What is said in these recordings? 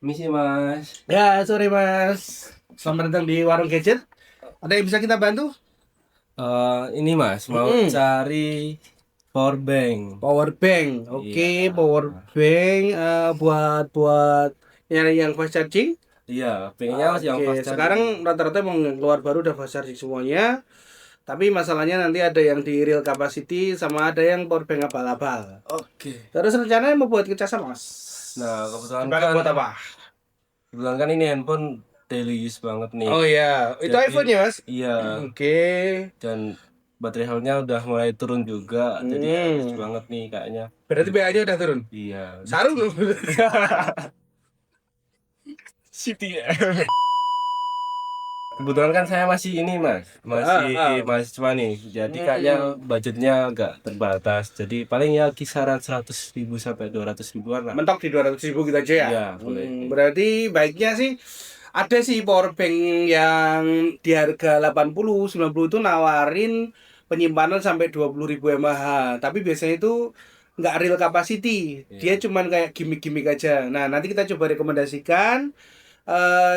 Misi Mas. Ya, sore Mas. Selamat datang di Warung Gadget. Ada yang bisa kita bantu? Ini Mas mau Mm-mm. cari power bank. Power bank. Iya. Oke, power bank buat buat nyari yang fast charging. Iya, pengennya Mas yang Oke, fast charging. sekarang rata-rata emang yang keluar baru udah fast charging semuanya. Tapi masalahnya nanti ada yang di real capacity sama ada yang power bank abal-abal. Oke. Terus rencananya mau buat ngecasan Mas? Nah, kebetulan Dipakai kan buat apa? kebetulan kan ini handphone daily use banget nih. Oh ya, itu Jadi iPhone ya Mas? iya, Oke. dan baterai health-nya udah mulai turun juga. Jadi habis Hmm. banget nih kayaknya. Berarti BA-nya udah turun. Iya. Sarung loh. City. Kebetulan kan saya masih ini Mas, masih Ah, ah. mahasiswa nih, jadi kayaknya Hmm. budgetnya agak terbatas. Jadi paling ya kisaran 100.000 sampai 200 ribuan lah. Mentok di 200.000 gitu aja ya. Iya boleh. Berarti baiknya sih ada sih power bank yang di harga 80 90 itu nawarin penyimpanan sampai 20.000 mAh. Tapi biasanya itu nggak real capacity. Dia Iya. cuman kayak gimmick-gimmick aja. Nah, nanti kita coba rekomendasikan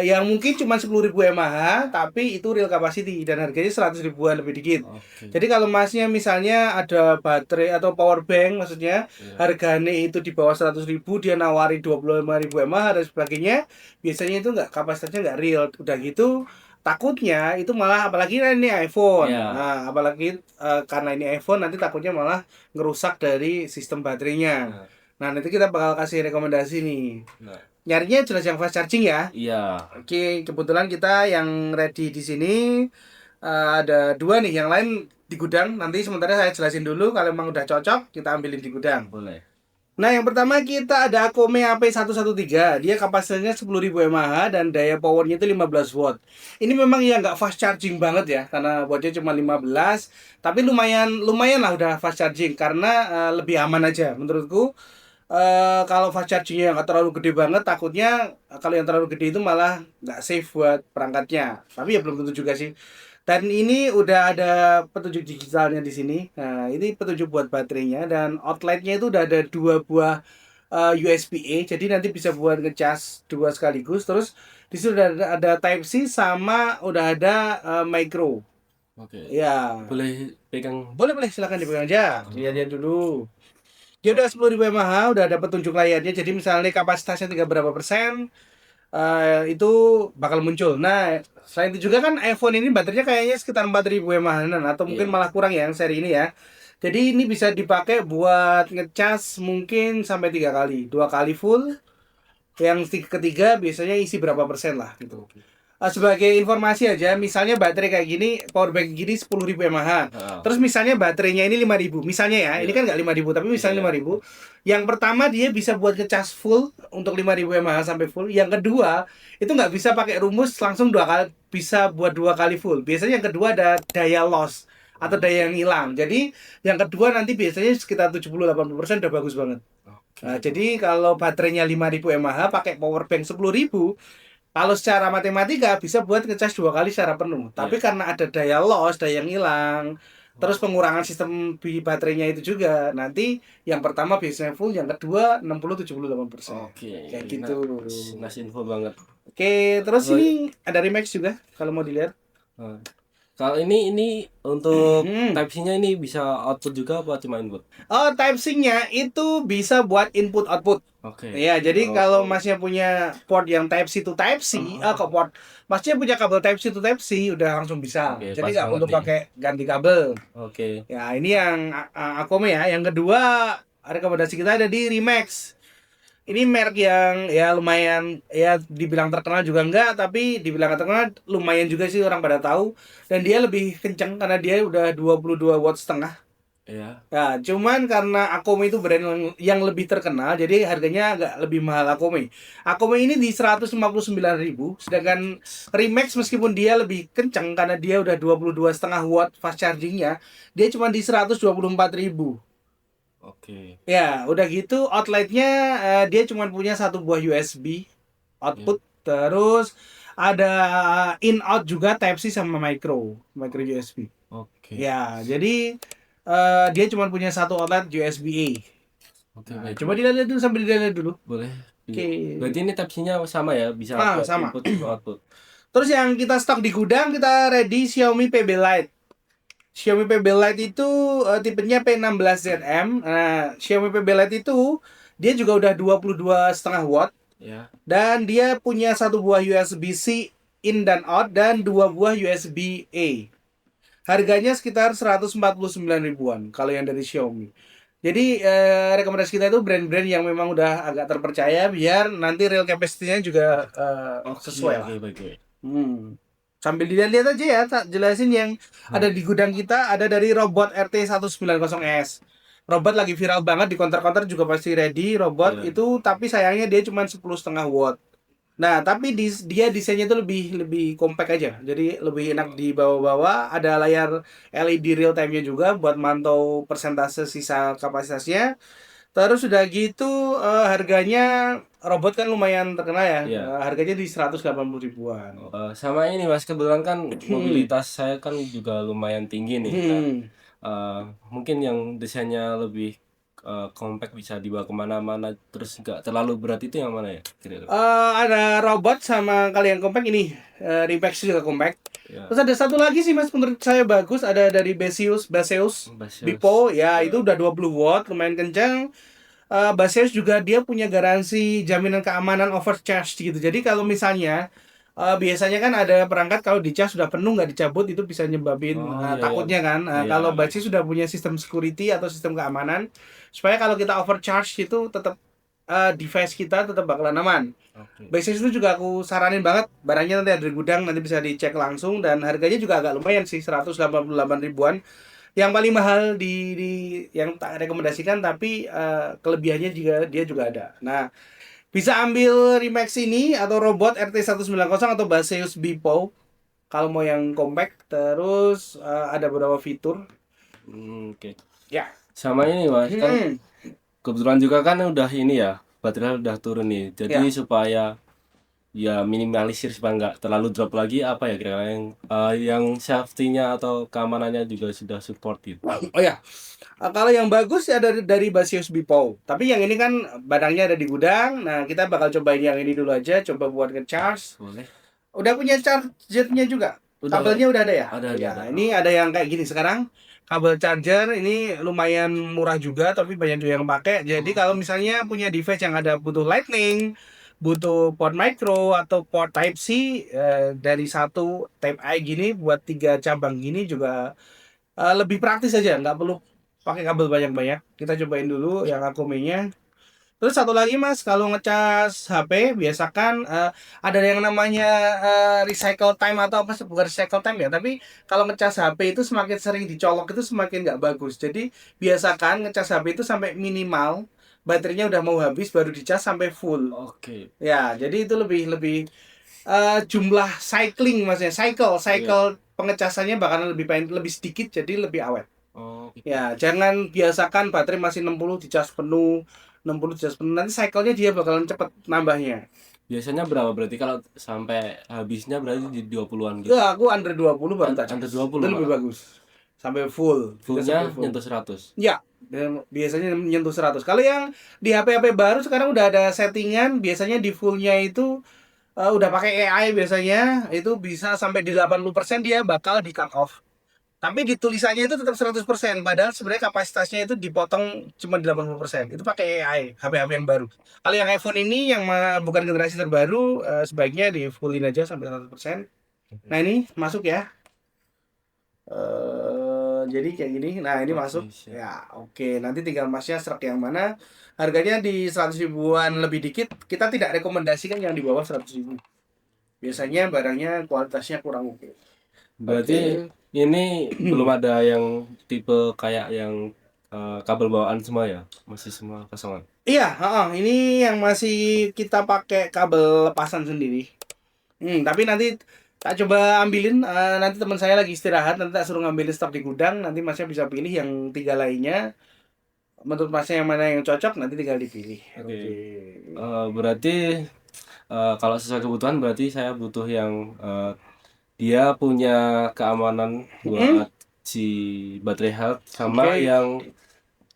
yang mungkin cuma 10.000 mAh tapi itu real capacity dan harganya 100 ribuan lebih dikit. Oke. Jadi kalau masnya misalnya ada baterai atau power bank maksudnya Iya. harganya itu di bawah 100 ribu dia nawarin 25.000 mAh dan sebagainya, biasanya itu nggak kapasitasnya nggak real. Udah gitu takutnya itu malah apalagi ini iPhone. Iya. Nah, apalagi karena ini iPhone nanti takutnya malah ngerusak dari sistem baterainya. Nah, Nah, nanti kita bakal kasih rekomendasi nih. nah, Nyarinya jelas yang fast charging ya. iya. Oke, kebetulan kita yang ready di sini ada dua nih, yang lain di gudang. Nanti sementara saya jelasin dulu, kalau memang udah cocok kita ambilin di gudang. Boleh. Nah, yang pertama kita ada Akome AP113. Dia kapasitasnya 10.000 mAh dan daya powernya itu 15 watt. Ini memang ya nggak fast charging banget ya, karena wattnya cuma 15. Tapi lumayan lumayan lah udah fast charging karena lebih aman aja menurutku. Kalau fast chargingnya nggak terlalu gede banget, takutnya kalau yang terlalu gede itu malah nggak safe buat perangkatnya. Tapi ya belum tentu juga sih. Dan ini udah ada petunjuk digitalnya di sini. Nah, ini petunjuk buat baterainya dan outletnya itu udah ada dua buah USB-A. Jadi nanti bisa buat ngecas dua sekaligus. Terus di situ udah ada Type C sama udah ada micro. Oke. Ya, Boleh pegang. boleh boleh silakan dipegang aja. Lihat-lihat dulu. Dia udah 10.000 mAh, udah ada petunjuk layarnya. Jadi misalnya kapasitasnya tiga berapa persen, itu bakal muncul. Nah, selain itu juga kan iPhone ini baterainya kayaknya sekitar 4.000 mAh atau mungkin Iya. malah kurang ya yang seri ini ya. Jadi ini bisa dipakai buat ngecas mungkin sampai tiga kali, dua kali full. Yang ketiga biasanya isi berapa persen lah gitu. Oke. Sebagai informasi aja, misalnya baterai kayak gini, power bank gini 10.000 mAh. Ah, Terus misalnya baterainya ini 5.000. Misalnya ya, ini iya. kan nggak 5.000 tapi Iya misalnya ya. 5.000. Yang pertama dia bisa buat ngecas full untuk 5.000 mAh sampai full. Yang kedua, itu nggak bisa pakai rumus langsung dua kali, bisa buat dua kali full. Biasanya yang kedua ada daya loss atau daya yang hilang. Jadi yang kedua nanti biasanya sekitar 70-80% udah bagus banget. Nah, Oke. jadi kalau baterainya 5.000 mAh pakai power bank 10.000, kalau secara matematika bisa buat ngecas dua kali secara penuh. Tapi Iya. karena ada daya loss, daya yang hilang, terus pengurangan sistem di baterainya itu juga. Nanti yang pertama biasanya full, yang kedua 60-70-80%. Oke. Kayak Ini gitu. nice info banget. Oke, terus Oh, ini ada Remax juga kalau mau dilihat. oh. Kalau ini untuk Hmm. Type C-nya ini bisa output juga apa cuma input? Oh, Type C-nya itu bisa buat input output. Oke. Ya, jadi kalau Oh. masnya punya port yang Type C to Type C, kok Oh. port, masnya punya kabel Type C to Type C, udah langsung bisa. Oke, Jadi pas nggak banget perlu nih. pakai ganti kabel. Oke. Ya, ini yang Akome ya. Yang kedua, rekomendasi kita ada di Remax. Ini merek yang ya lumayan ya dibilang terkenal juga enggak, tapi dibilang terkenal lumayan juga sih orang pada tahu. Dan dia lebih kenceng karena dia udah 22 watt setengah. Ya. Ya, cuman karena Akome itu brand yang lebih terkenal, jadi harganya agak lebih mahal Akome. Akome ini di 159.000, sedangkan Remax meskipun dia lebih kenceng karena dia udah 22,5 watt fast chargingnya, dia cuma di 124.000. Oke. Ya, udah gitu outletnya dia cuma punya satu buah USB Ya. output, terus ada in out juga Type C sama micro USB. Oke. Ya, jadi dia cuma punya satu outlet USB-A. Oke, Nah, baik, coba baik. dilihat dulu sambil dilihat dulu. Boleh. Iya. Oke. Berarti ini Type-C-nya sama ya, bisa buat Sama. input juga output. Terus yang kita stok di gudang, kita ready Xiaomi PB Lite. Xiaomi PB Lite itu tipenya P16ZM. Nah, Xiaomi PB Lite itu dia juga udah 22,5 watt Ya. dan dia punya satu buah USB-C in dan out dan dua buah USB-A. Harganya sekitar 149 ribuan kalau yang dari Xiaomi. Jadi rekomendasi kita itu brand-brand yang memang udah agak terpercaya biar nanti real capacity-nya juga Oke, sesuai lah. oke, baik, baik. Sambil dilihat-lihat aja ya, tak jelasin yang ada Hah. di gudang kita. Ada dari robot RT190S. Robot lagi viral banget di counter-counter juga pasti ready robot Iya. itu, tapi sayangnya dia cuma 10,5 watt. Nah, tapi dia desainnya itu lebih lebih compact aja. Jadi lebih enak dibawa-bawa, ada layar LED real time-nya juga buat mantau persentase sisa kapasitasnya. Terus udah gitu harganya robot kan lumayan terkenal ya. Iya. Harganya di 180 ribuan. Sama ini Mas, kebetulan kan Hmm. mobilitas saya kan juga lumayan tinggi nih. Nah, Hmm. eh, mungkin yang desainnya lebih compact, bisa dibawa kemana-mana, terus nggak terlalu berat, itu yang mana ya kira-kira? Ada robot sama kali yang compact ini, Rimax juga compact. Ya, Terus ada satu lagi sih Mas menurut saya bagus, ada dari Baseus Baseus. Bipo ya, Ya. itu udah 20 watt lumayan kencang. Baseus juga dia punya garansi jaminan keamanan overcharge gitu. Jadi kalau misalnya biasanya kan ada perangkat kalau dicas sudah penuh nggak dicabut itu bisa nyebabin Oh iya, iya. takutnya kan. Iya. Kalau Baseus sudah punya sistem security atau sistem keamanan supaya kalau kita overcharge itu tetap device kita tetap bakalan aman. Oke. Basis itu juga aku saranin banget, barangnya nanti ada di gudang, nanti bisa dicek langsung dan harganya juga agak lumayan sih, 188 ribuan. Yang paling mahal di yang tak rekomendasikan, tapi kelebihannya juga dia juga ada. Nah, bisa ambil Remax ini atau robot RT190 atau Baseus Bipo kalau mau yang compact. Terus ada beberapa fitur. Oke. Ya. Sama ini Mas, kan Hmm, kebetulan juga kan udah ini ya, baterai udah turun nih. Jadi ya. supaya ya minimalisir supaya nggak terlalu drop lagi, apa ya kira-kira yang safety-nya atau keamanannya juga sudah support gitu. Oh ya, kalau yang bagus ya dari Basius Bipo. Tapi yang ini kan barangnya ada di gudang. Nah, kita bakal cobain yang ini dulu aja, coba buat nge-charge. Boleh. Udah punya chargernya juga. Udah Kabelnya udah ada ya? ada, Oh ada, ya, ada. ini ada yang kayak gini sekarang. Kabel charger ini lumayan murah juga, tapi banyak juga yang pakai. Jadi kalau misalnya punya device yang ada butuh Lightning, butuh port micro atau port Type C, dari satu Type A gini buat tiga cabang gini juga lebih praktis aja, nggak perlu pakai kabel banyak-banyak. Kita cobain dulu yang Akomenya. Terus satu lagi Mas, kalau ngecas HP biasakan ada yang namanya recycle time atau apa sih, bukan recycle time ya, tapi kalau ngecas HP itu semakin sering dicolok itu semakin nggak bagus. Jadi biasakan ngecas HP itu sampai minimal baterainya udah mau habis baru dicas sampai full. Oke. Ya, jadi itu lebih lebih jumlah cycling maksudnya cycle Iya. cycle pengecasannya bakalan lebih sedikit jadi lebih awet. Oh, gitu. Ya, jangan biasakan baterai masih 60 dicas penuh, 60 dicas penuh. Nanti cycle-nya dia bakalan cepet nambahnya. Biasanya berapa berarti kalau sampai habisnya, berarti di 20-an gitu. Ya, aku under 20 baru tak Under cas. Itu 20 lebih malah. bagus. Sampai full, bisa Fullnya sampai full. nyentuh 100. Ya, dan biasanya menyentuh 100. Kalau yang di HP-HP baru sekarang udah ada settingan, biasanya di full-nya itu udah pakai AI biasanya, itu bisa sampai di 80% dia bakal di cut off. Tapi di tulisannya itu tetap 100%, padahal sebenarnya kapasitasnya itu dipotong cuma 80%. Itu pakai AI, HP-HP yang baru. Kalau yang iPhone ini yang bukan generasi terbaru, sebaiknya di fullin aja sampai 100%. Nah, ini masuk ya. Jadi kayak gini. Nah, ini masuk. Oke, siap. Ya, oke. Nanti tinggal Masnya serak yang mana. Harganya di 100 ribuan lebih dikit. Kita tidak rekomendasikan yang di bawah 100 ribu. Biasanya barangnya kualitasnya kurang oke. Berarti Oke. ini belum ada yang tipe kayak yang kabel bawaan semua ya? Masih semua kosongan. Iya, heeh, ini yang masih kita pakai kabel lepasan sendiri. Tapi nanti tak coba ambilin. Nanti teman saya lagi istirahat, nanti tak suruh ngambilin stok di gudang. Nanti Masnya bisa pilih yang tiga lainnya. Menurut Masnya yang mana yang cocok, nanti tinggal dipilih. Oke. Oke. Berarti kalau sesuai kebutuhan, berarti saya butuh yang dia punya keamanan Mm-mm. buat si baterai health, sama Oke. yang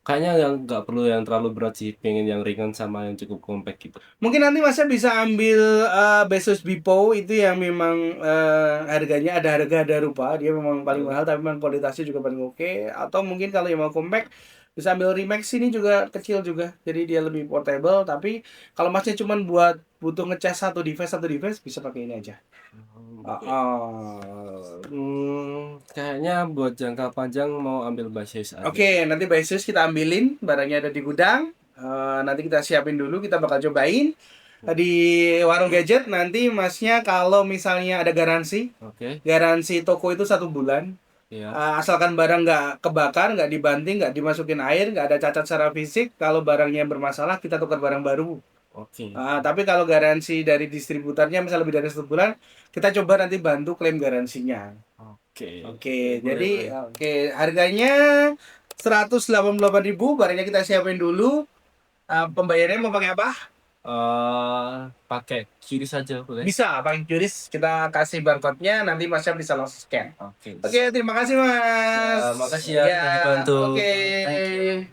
Kayaknya yang nggak perlu yang terlalu berat sih, pengen yang ringan sama yang cukup compact gitu. Mungkin nanti Masnya bisa ambil Bose Bipo itu yang memang harganya ada rupa, dia memang paling mahal tapi memang kualitasnya juga paling oke. Atau mungkin kalau yang mau compact bisa ambil Remax, ini juga kecil juga, jadi dia lebih portable. Tapi kalau Masnya cuma buat butuh ngecas satu device bisa pakai ini aja. Oke. Oh. Kayaknya buat jangka panjang mau ambil basis aja. Oke, nanti Basis kita ambilin, barangnya ada di gudang. Nanti kita siapin dulu, kita bakal cobain di warung gadget. Nanti Masnya kalau misalnya ada garansi, Oke, garansi toko itu 1 bulan. ya. Asalkan barang nggak kebakar, nggak dibanting, nggak dimasukin air, nggak ada cacat secara fisik. Kalau barangnya bermasalah, kita tukar barang baru. Oke, Tapi kalau garansi dari distributornya misal lebih dari 1 bulan, kita coba nanti bantu klaim garansinya. oke, Oke, boleh, jadi boleh. harganya 188.000, barangnya kita siapin dulu. Pembayarannya mau pakai apa? Pakai QRIS saja boleh. Bisa pakai QRIS, kita kasih barcode-nya, nanti Masnya bisa langsung scan. Oke. Oke, terima kasih Mas. Ya, makasih ya Ya, sudah dibantu. oke. Thank you.